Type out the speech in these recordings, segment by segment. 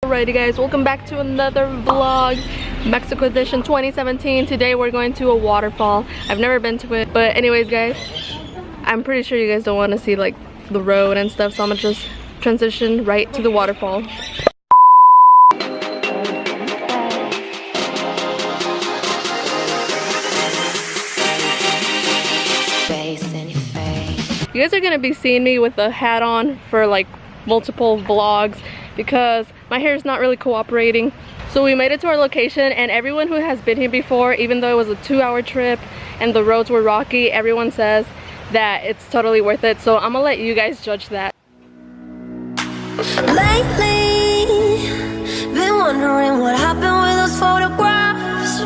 Alrighty guys, welcome back to another vlog. Mexico edition 2017. Today we're going to a waterfall. I've never been to it, but anyways guys, I'm pretty sure you guys don't want to see like the road and stuff, so I'm gonna just transition right to the waterfall. You guys are gonna be seeing me with a hat on for like multiple vlogs because my hair is not really cooperating. So we made it to our location, and everyone who has been here before, even though it was a 2-hour trip and the roads were rocky, everyone says that it's totally worth it. So I'm gonna let you guys judge that. Lately, been wondering what happened with those photographs.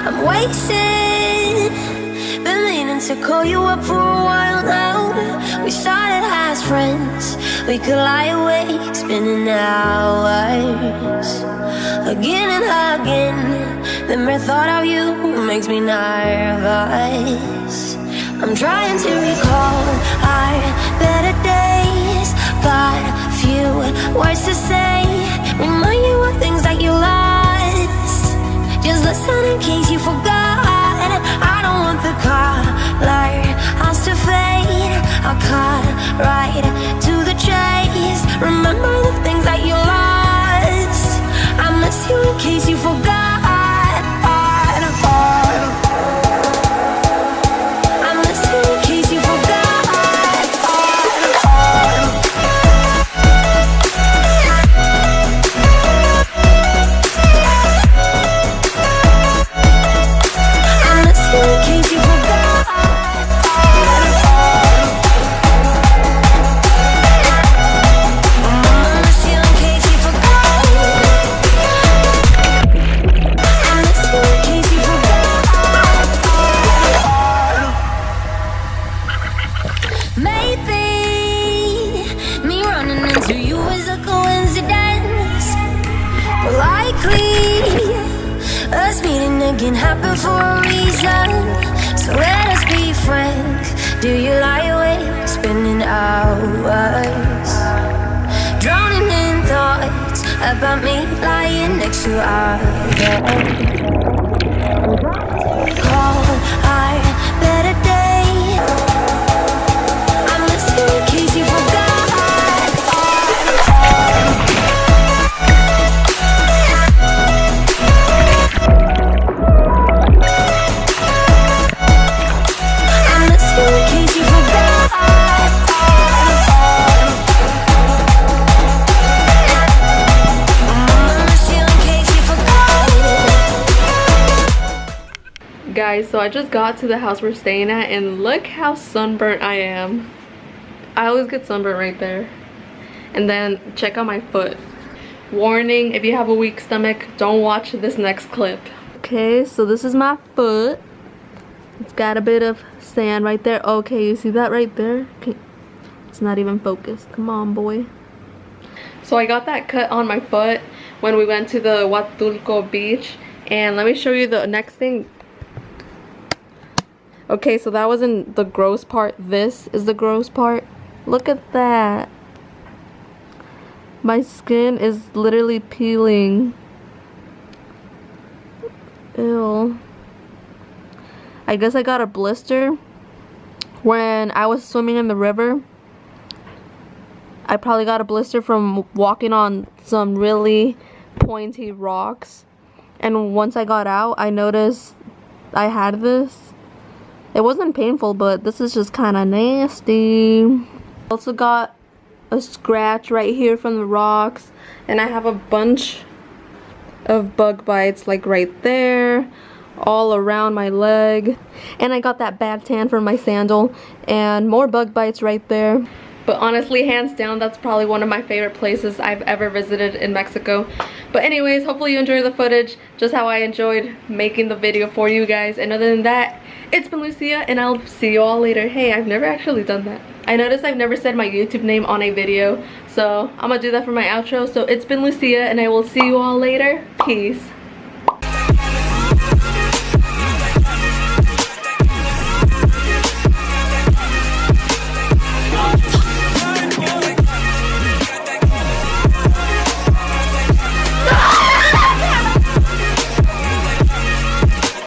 I'm wasted, been meaning to call you up for a while now. We started as friends, we could lie awake, spending hours again and again. The mere thought of you makes me nervous. I'm trying to recall our better days, got few words to say, remind you of things that you lost. Just listen in case you forgot. I don't want the color us to fade. I'll cut right to the chase. Remember the things that you lost. I miss you in case you forgot. I miss you in case you forgot. I miss you in case you forgot. Can happen for a reason, so let us be frank. Do you lie awake, spending hours, drowning in thoughts about me lying next to our bed? Call our better day. I miss you in case you forgot. Guys, so I just got to the house we're staying at, and look how sunburnt I am. I always get sunburnt right there. And then check out my foot. Warning, if you have a weak stomach, don't watch this next clip. Okay, so this is my foot. It's got a bit of sand right there. Okay, you see that right there? Okay, it's not even focused. Come on, boy. So I got that cut on my foot when we went to the Huatulco beach. And let me show you the next thing. Okay, so that wasn't the gross part. This is the gross part. Look at that. My skin is literally peeling. Ew. I guess I got a blister when I was swimming in the river. I probably got a blister from walking on some really pointy rocks. And once I got out, I noticed I had this. It wasn't painful, but this is just kind of nasty. Also got a scratch right here from the rocks, and I have a bunch of bug bites like right there, all around my leg, and I got that bad tan from my sandal, and more bug bites right there. But honestly, hands down, that's probably one of my favorite places I've ever visited in Mexico. But anyways, hopefully you enjoy the footage, just how I enjoyed making the video for you guys. And other than that, it's been Lucia, and I'll see you all later. Hey, I've never actually done that. I noticed I've never said my YouTube name on a video, so I'm gonna do that for my outro. So it's been Lucia, and I will see you all later. Peace.